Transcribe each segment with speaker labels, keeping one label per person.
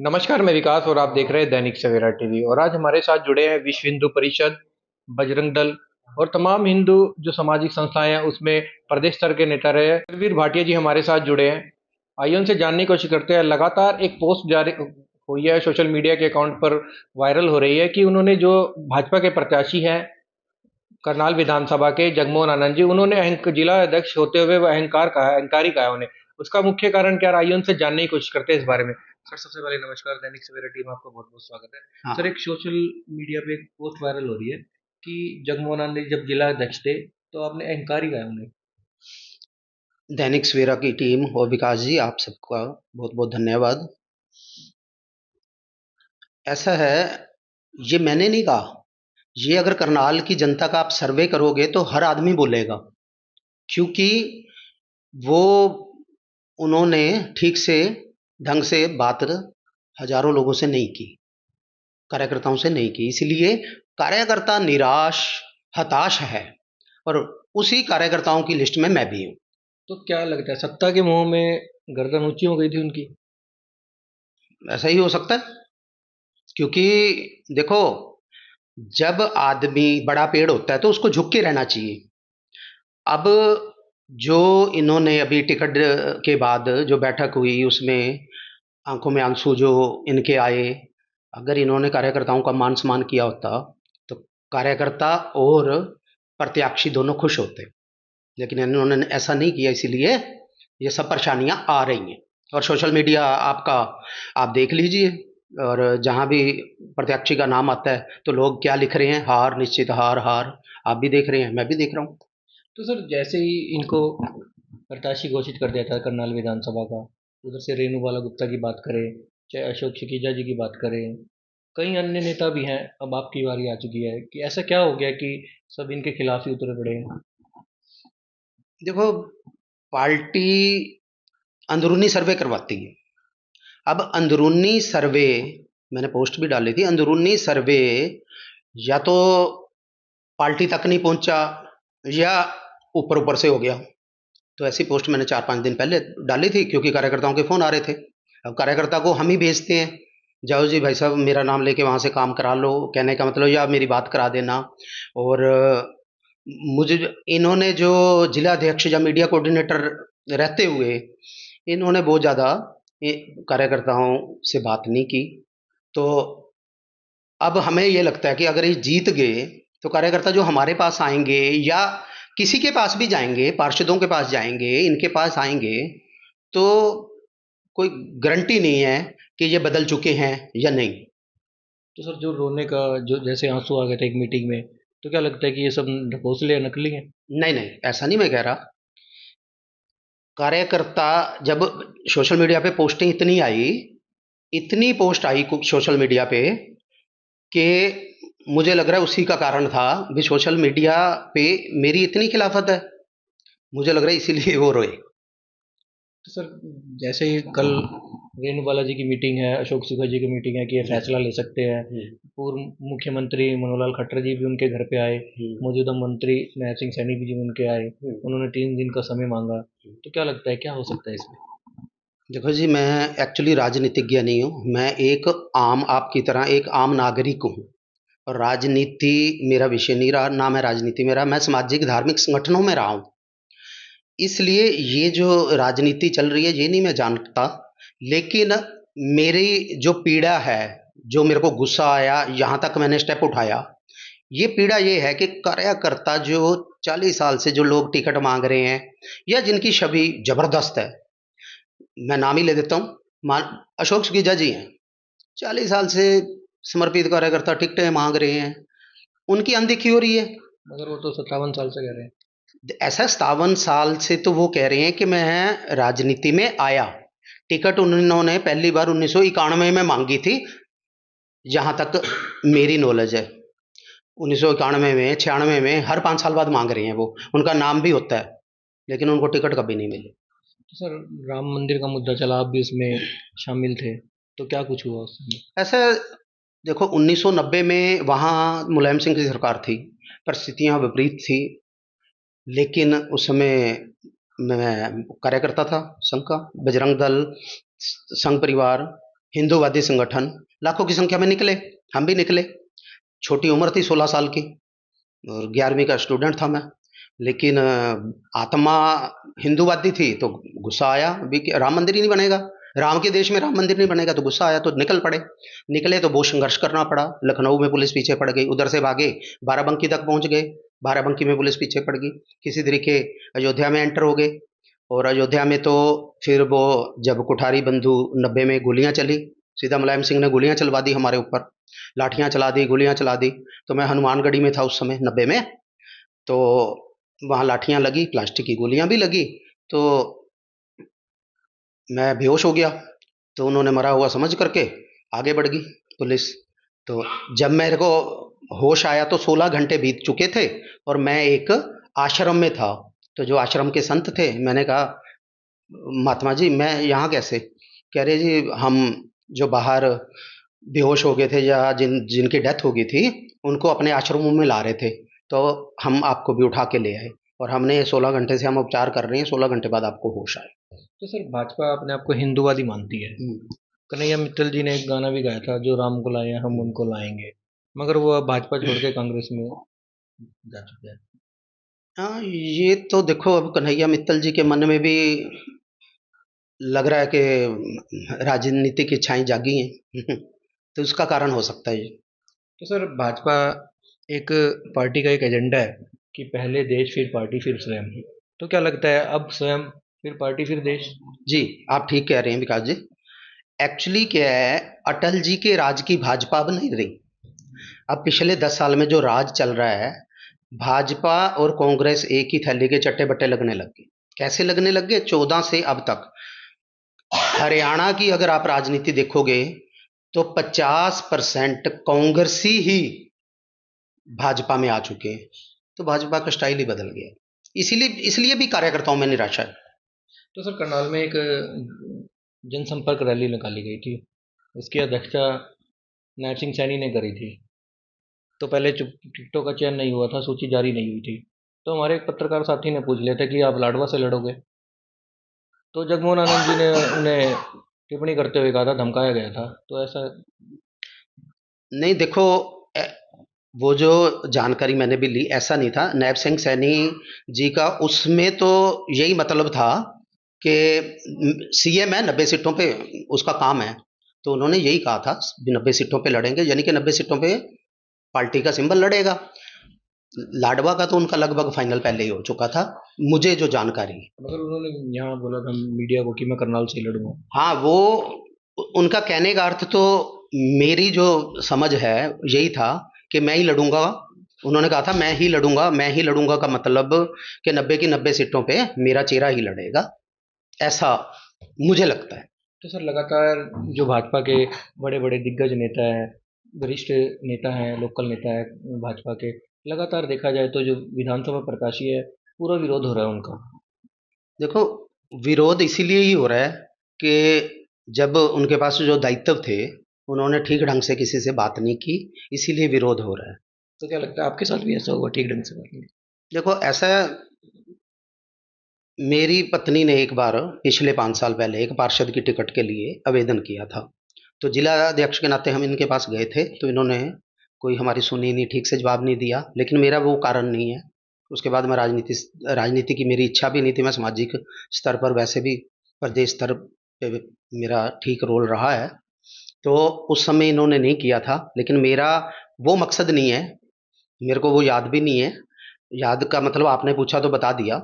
Speaker 1: नमस्कार, मैं विकास और आप देख रहे हैं दैनिक सवेरा टीवी। और आज हमारे साथ जुड़े हैं विश्व हिंदू परिषद, बजरंग दल और तमाम हिंदू जो सामाजिक संस्थाएं हैं उसमें प्रदेश स्तर के नेता रहे हैं। रणवीर भाटिया जी हमारे साथ जुड़े हैं। आइए उनसे जानने की कोशिश करते हैं। लगातार एक पोस्ट जारी हुई है, सोशल मीडिया के अकाउंट पर वायरल हो रही है कि उन्होंने जो भाजपा के प्रत्याशी हैं करनाल विधानसभा के जगमोहन आनंद जी, उन्होंने जिला अध्यक्ष होते हुए वो अहंकारी कहा उन्हें। उसका मुख्य कारण क्या रहा, आइए उनसे जानने की कोशिश करते हैं इस बारे में। सर, सबसे पहले नमस्कार, दैनिक सवेरा टीम में आपका बहुत बहुत स्वागत है। सर,
Speaker 2: हाँ।
Speaker 1: एक सोशल मीडिया पे एक पोस्ट वायरल हो रही है कि जगमोहन आनंद जी जब जिला अध्यक्ष थे तो आपने अहंकारी कहा उन्हें।
Speaker 2: दैनिक सवेरा की टीम और विकास जी, आप सबका बहुत बहुत धन्यवाद। ऐसा है, ये मैंने नहीं कहा। ये अगर करनाल की जनता का आप सर्वे करोगे तो हर आदमी बोलेगा, क्योंकि वो उन्होंने ठीक से ढंग से बात हजारों लोगों से नहीं की, कार्यकर्ताओं से नहीं की। इसलिए कार्यकर्ता निराश, हताश है, और उसी कार्यकर्ताओं की लिस्ट में मैं भी हूँ।
Speaker 1: तो क्या लगता है, सत्ता के मोह में गर्दन ऊंची हो गई थी उनकी?
Speaker 2: ऐसा ही हो सकता है, क्योंकि देखो, जब आदमी बड़ा पेड़ होता है तो उसको झुक के रहना चाहिए। अब जो इन्होंने अभी टिकट के बाद जो बैठक हुई उसमें आंखों में आंसू जो इनके आए, अगर इन्होंने कार्यकर्ताओं का मान सम्मान किया होता तो कार्यकर्ता और प्रत्याशी दोनों खुश होते। लेकिन इन्होंने ऐसा नहीं किया, इसीलिए ये सब परेशानियां आ रही हैं। और सोशल मीडिया आपका, आप देख लीजिए, और जहाँ भी प्रत्याशी का नाम आता है तो लोग क्या लिख रहे हैं, हार निश्चित, हार हार। आप भी देख रहे हैं, मैं भी देख रहा हूँ।
Speaker 1: तो सर, जैसे ही इनको प्रत्याशी घोषित कर दिया था करनाल विधानसभा का, उधर से रेणु बाला गुप्ता की बात करें, चाहे अशोक सिकीजा जी की बात करें, कई अन्य नेता भी हैं, अब आपकी बारी आ चुकी है कि ऐसा क्या हो गया कि सब इनके खिलाफ ही उतरे पड़े हैं?
Speaker 2: देखो, पार्टी अंदरूनी सर्वे करवाती है। अब अंदरूनी सर्वे, मैंने पोस्ट भी डाली थी, अंदरूनी सर्वे या तो पार्टी तक नहीं पहुंचा या ऊपर ऊपर से हो गया। तो ऐसी पोस्ट मैंने 4-5 दिन पहले डाली थी, क्योंकि कार्यकर्ताओं के फ़ोन आ रहे थे। अब कार्यकर्ता को हम ही भेजते हैं, जाओ जी भाई साहब मेरा नाम लेके वहाँ से काम करा लो, कहने का मतलब या मेरी बात करा देना। और मुझे इन्होंने जो जिला अध्यक्ष या मीडिया कोऑर्डिनेटर रहते हुए, इन्होंने बहुत ज़्यादा कार्यकर्ताओं से बात नहीं की। तो अब हमें ये लगता है कि अगर ये जीत गए तो कार्यकर्ता जो हमारे पास आएंगे या किसी के पास भी जाएंगे, पार्षदों के पास जाएंगे, इनके पास आएंगे, तो कोई गारंटी नहीं है कि ये बदल चुके हैं या नहीं।
Speaker 1: तो सर, जो रोने का जो जैसे आंसू आ गए थे एक मीटिंग में, तो क्या लगता है कि ये सब ढकोसले या नकली हैं?
Speaker 2: नहीं नहीं, ऐसा नहीं मैं कह रहा। कार्यकर्ता जब सोशल मीडिया पे पोस्टें इतनी आई, इतनी पोस्ट आई सोशल मीडिया पे, कि मुझे लग रहा है उसी का कारण था। भी सोशल मीडिया पे मेरी इतनी खिलाफत है, मुझे लग रहा है इसीलिए वो रोए।
Speaker 1: तो सर, जैसे ही कल रेणु बालाजी की मीटिंग है, अशोक सिंघल जी की मीटिंग है कि ये फैसला ले सकते हैं, पूर्व मुख्यमंत्री मनोहर खट्टर जी भी उनके घर पे आए, मौजूदा मंत्री नायब सिंह सैनी भी जी उनके आए, उन्होंने 3 दिन का समय मांगा। तो क्या लगता है, क्या हो सकता है इसमें?
Speaker 2: देखो जी, मैं एक्चुअली राजनीतिज्ञ नहीं हूँ, मैं एक आम, आपकी तरह एक आम नागरिक हूँ। और राजनीति मेरा विषय नहीं रहा, ना मैं राजनीति में रहा, मैं सामाजिक धार्मिक संगठनों में रहा हूँ। इसलिए ये जो राजनीति चल रही है ये नहीं मैं जानता। लेकिन मेरी जो पीड़ा है, जो मेरे को गुस्सा आया, यहाँ तक मैंने स्टेप उठाया, ये पीड़ा ये है कि कार्यकर्ता जो 40 साल से जो लोग टिकट मांग रहे हैं या जिनकी छवि जबरदस्त है, मैं नाम ही ले देता हूँ, मान अशोक सखीजा जी हैं, 40 साल से समर्पित कार्यकर्ता टिकटें मांग रहे हैं, उनकी अनदेखी हो रही है।
Speaker 1: मगर वो तो 57 साल से कह रहे हैं।
Speaker 2: ऐसा 57 साल से तो वो कह रहे हैं कि मैं राजनीति में आया, टिकट उन्होंने पहली बार 1991 में मांगी थी, जहां तक मेरी नॉलेज है। 1991 में, 96 में, हर 5 साल बाद मांग रहे हैं वो, उनका नाम भी होता है, लेकिन उनको टिकट कभी नहीं मिली।
Speaker 1: तो सर, राम मंदिर का मुद्दा चला, आप भी उसमें शामिल थे, तो क्या कुछ हुआ उस समय?
Speaker 2: ऐसा, देखो 1990 में वहाँ मुलायम सिंह की सरकार थी, परिस्थितियाँ विपरीत थी, लेकिन उस समय मैं कार्यकर्ता था संघ का, बजरंग दल, संघ परिवार, हिंदूवादी संगठन लाखों की संख्या में निकले, हम भी निकले। छोटी उम्र थी 16 साल की और 11वीं का स्टूडेंट था मैं, लेकिन आत्मा हिंदूवादी थी तो गुस्सा आया भी कि राम मंदिर ही नहीं बनेगा, राम के देश में राम मंदिर नहीं बनेगा, तो गुस्सा आया तो निकल पड़े। निकले तो बहुत संघर्ष करना पड़ा, लखनऊ में पुलिस पीछे पड़ गई, उधर से भागे बाराबंकी तक पहुंच गए, बाराबंकी में पुलिस पीछे पड़ गई, किसी तरीके अयोध्या में एंटर हो गए। और अयोध्या में तो फिर वो जब कुठारी बंधु 90 में गोलियां चली, सीधा मुलायम सिंह ने गोलियां चलवा दी हमारे ऊपर, लाठियां चला दी, गोलियां चला दी। तो मैं हनुमानगढ़ी में था उस समय 90 में, तो वहाँ लाठियां लगी, प्लास्टिक की गोलियां भी लगी, तो मैं बेहोश हो गया। तो उन्होंने मरा हुआ समझ करके आगे बढ़ गई पुलिस। तो जब मेरे को होश आया तो 16 घंटे बीत चुके थे और मैं एक आश्रम में था। तो जो आश्रम के संत थे, मैंने कहा महात्मा जी मैं यहाँ कैसे? कह रहे जी हम जो बाहर बेहोश हो गए थे या जिनकी डेथ हो गई थी उनको अपने आश्रमों में ला रहे थे, तो हम आपको भी उठा के ले आए और हमने 16 घंटे से हम उपचार कर रहे हैं, 16 घंटे बाद आपको होश आए।
Speaker 1: तो सर भाजपा अपने आप को हिंदूवादी मानती है। कन्हैया मित्तल जी ने एक गाना भी गाया था, जो राम को लाए हम उनको लाएंगे, मगर वो अब भाजपा छोड़ के कांग्रेस में जा चुके हैं।
Speaker 2: हाँ, ये तो देखो अब कन्हैया मित्तल जी के मन में भी लग रहा है कि राजनीति की इच्छाएं जागी हैं तो उसका कारण हो सकता है ये।
Speaker 1: तो सर भाजपा एक पार्टी का एक एजेंडा है कि पहले देश फिर पार्टी फिर स्वयं। तो क्या लगता है अब स्वयं फिर पार्टी फिर देश?
Speaker 2: जी, आप ठीक कह रहे हैं विकास जी। एक्चुअली क्या है, अटल जी के राज की भाजपा अब नहीं रही। अब पिछले 10 साल में जो राज चल रहा है, भाजपा और कांग्रेस एक ही थैली के चट्टे बट्टे लगने लग गए। कैसे लगने लग गए? 14 से अब तक हरियाणा की अगर आप राजनीति देखोगे तो 50% कांग्रेसी ही भाजपा में आ चुके हैं। तो भाजपा का स्टाइल ही बदल गया, इसीलिए इसलिए भी कार्यकर्ताओं में निराशा है।
Speaker 1: तो सर करनाल में एक जनसंपर्क रैली निकाली गई थी, उसकी अध्यक्षता नायब सिंह सैनी ने करी थी। तो पहले चुप टिकटों का चयन नहीं हुआ था, सूची जारी नहीं हुई थी। तो हमारे एक पत्रकार साथी ने पूछ लिया था कि आप लाडवा से लड़ोगे? तो जगमोहन आनंद जी ने उन्हें टिप्पणी करते हुए कहा था, धमकाया गया था। तो ऐसा
Speaker 2: नहीं देखो, वो जो जानकारी मैंने भी ली ऐसा नहीं था। नायब सिंह सैनी जी का उसमें तो यही मतलब था कि सीएम है, 90 सीटों पे उसका काम है, तो उन्होंने यही कहा था 90 सीटों पे लड़ेंगे, यानी कि 90 सीटों पे पार्टी का सिंबल लड़ेगा। लाडवा का तो उनका लगभग फाइनल पहले ही हो चुका था, मुझे जो जानकारी है।
Speaker 1: मगर उन्होंने यहाँ बोला था मीडिया को कि मैं करनाल से ही लड़ूंगा।
Speaker 2: हाँ, वो उनका कहने का अर्थ तो मेरी जो समझ है यही था कि मैं ही लड़ूंगा। उन्होंने कहा था मैं ही लड़ूंगा, मैं ही लड़ूंगा का मतलब कि 90 की 90 सीटों पे मेरा चेहरा ही लड़ेगा, ऐसा मुझे लगता है।
Speaker 1: तो सर लगातार जो भाजपा के बड़े बड़े दिग्गज नेता हैं, वरिष्ठ नेता हैं, लोकल नेता है भाजपा के, लगातार देखा जाए तो जो विधानसभा प्रत्याशी है, पूरा विरोध हो रहा है उनका।
Speaker 2: देखो, विरोध इसीलिए ही हो रहा है कि जब उनके पास जो दायित्व थे उन्होंने ठीक ढंग से किसी से बात नहीं की, इसीलिए विरोध हो रहा है।
Speaker 1: तो क्या लगता है आपके साथ भी ऐसा होगा ठीक ढंग से बात नहीं?
Speaker 2: देखो ऐसा, मेरी पत्नी ने एक बार पिछले 5 साल पहले एक पार्षद की टिकट के लिए आवेदन किया था, तो जिला अध्यक्ष के नाते हम इनके पास गए थे, तो इन्होंने कोई हमारी सुनी नहीं, ठीक से जवाब नहीं दिया। लेकिन मेरा वो कारण नहीं है। उसके बाद मैं राजनीति की मेरी इच्छा भी नहीं थी। मैं सामाजिक स्तर पर वैसे भी प्रदेश स्तर पे मेरा ठीक रोल रहा है, तो उस समय इन्होंने नहीं किया था। लेकिन मेरा वो मकसद नहीं है, मेरे को वो याद भी नहीं है। याद का मतलब आपने पूछा तो बता दिया।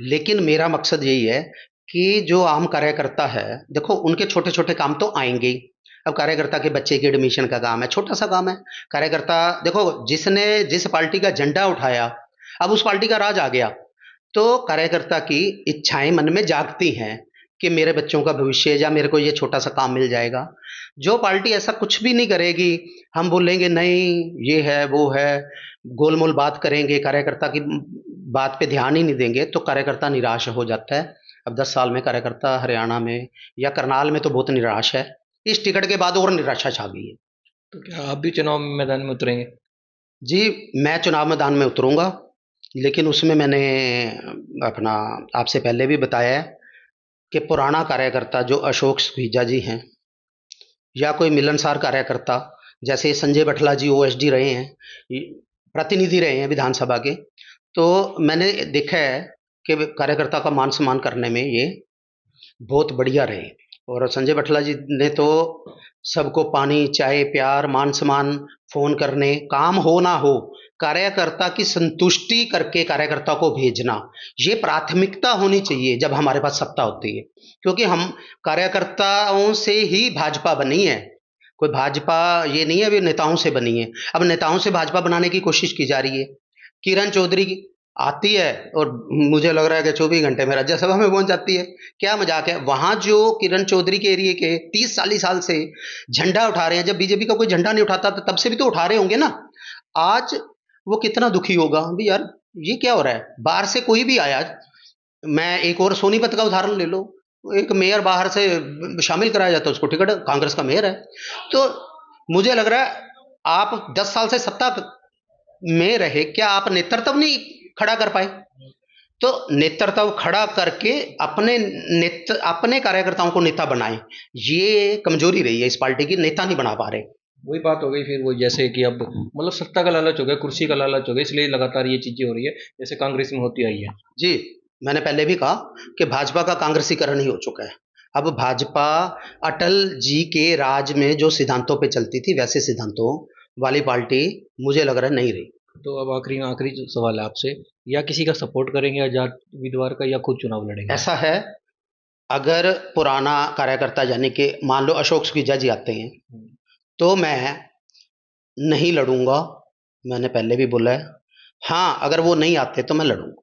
Speaker 2: लेकिन मेरा मकसद यही है कि जो आम कार्यकर्ता है, देखो उनके छोटे छोटे काम तो आएंगे ही। अब कार्यकर्ता के बच्चे के एडमिशन का काम है, छोटा सा काम है। कार्यकर्ता देखो, जिसने जिस पार्टी का झंडा उठाया, अब उस पार्टी का राज आ गया, तो कार्यकर्ता की इच्छाएं मन में जागती हैं कि मेरे बच्चों का भविष्य या मेरे को ये छोटा सा काम मिल जाएगा। जो पार्टी ऐसा कुछ भी नहीं करेगी, हम बोलेंगे नहीं ये है वो है, गोलमोल बात करेंगे, कार्यकर्ता की बात पे ध्यान ही नहीं देंगे, तो कार्यकर्ता निराश हो जाता है। अब 10 साल में कार्यकर्ता हरियाणा में या करनाल में तो बहुत निराश है। इस टिकट के बाद और निराशा छा गई है।
Speaker 1: तो क्या आप भी चुनाव मैदान में उतरेंगे?
Speaker 2: जी, मैं चुनाव मैदान में उतरूंगा, लेकिन उसमें मैंने अपना आपसे पहले भी बताया है कि पुराना कार्यकर्ता जो अशोक सुखीजा जी हैं, या कोई मिलनसार कार्यकर्ता, जैसे संजय बठला जी ओएसडी रहे हैं, प्रतिनिधि रहे हैं विधानसभा के, तो मैंने देखा है कि कार्यकर्ता का मान सम्मान करने में ये बहुत बढ़िया रहे। और संजय बठला जी ने तो सबको पानी, चाय, प्यार, मान सम्मान, फोन करने, काम हो ना हो, कार्यकर्ता की संतुष्टि करके कार्यकर्ता को भेजना, ये प्राथमिकता होनी चाहिए जब हमारे पास सत्ता होती है। क्योंकि हम कार्यकर्ताओं से ही भाजपा बनी है, कोई भाजपा ये नहीं है अभी नेताओं से बनी है। अब नेताओं से भाजपा बनाने की कोशिश की जा रही है। किरण चौधरी की आती है और मुझे लग रहा है कि 24 घंटे में राज्यसभा में पहुंच जाती है। क्या मजाक है। वहां जो किरण चौधरी के एरिया के 30 साल से झंडा उठा रहे हैं, जब बीजेपी का कोई झंडा नहीं उठाता तो तब से भी तो उठा रहे होंगे ना। आज वो कितना दुखी होगा भी यार, ये क्या हो रहा है। बाहर से कोई भी आया, मैं एक और सोनीपत का उदाहरण ले लो, एक मेयर बाहर से शामिल कराया जाता है, उसको टिकट, कांग्रेस का मेयर है। तो मुझे लग रहा है आप 10 साल से सत्ता में रहे, क्या आप नेतृत्व नहीं खड़ा कर पाए। तो नेतृत्व खड़ा करके अपने कार्यकर्ताओं को नेता बनाए, ये कमजोरी रही है इस पार्टी की, नेता नहीं बना पा रहे।
Speaker 1: वही बात हो गई फिर वो, जैसे कि अब मतलब सत्ता का लालच हो गया, कुर्सी का लालच हो गया, इसलिए लगातार ये चीजें हो रही है जैसे कांग्रेस में होती आई है।
Speaker 2: जी, मैंने पहले भी कहा कि भाजपा का कांग्रेसीकरण ही हो चुका है। अब भाजपा अटल जी के राज में जो सिद्धांतों पे चलती थी वैसे सिद्धांतों वाली पार्टी मुझे लग रहा है नहीं रही।
Speaker 1: तो अब आखिरी आखिरी जो सवाल है आपसे, या किसी का सपोर्ट करेंगे आजाद उम्मीदवार का, या खुद चुनाव लड़ेंगे?
Speaker 2: ऐसा है, अगर पुराना कार्यकर्ता यानी कि मान लो अशोक सुखीजा जी आते हैं तो मैं नहीं लड़ूंगा, मैंने पहले भी बोला है। हाँ, अगर वो नहीं आते तो मैं लड़ूंगा।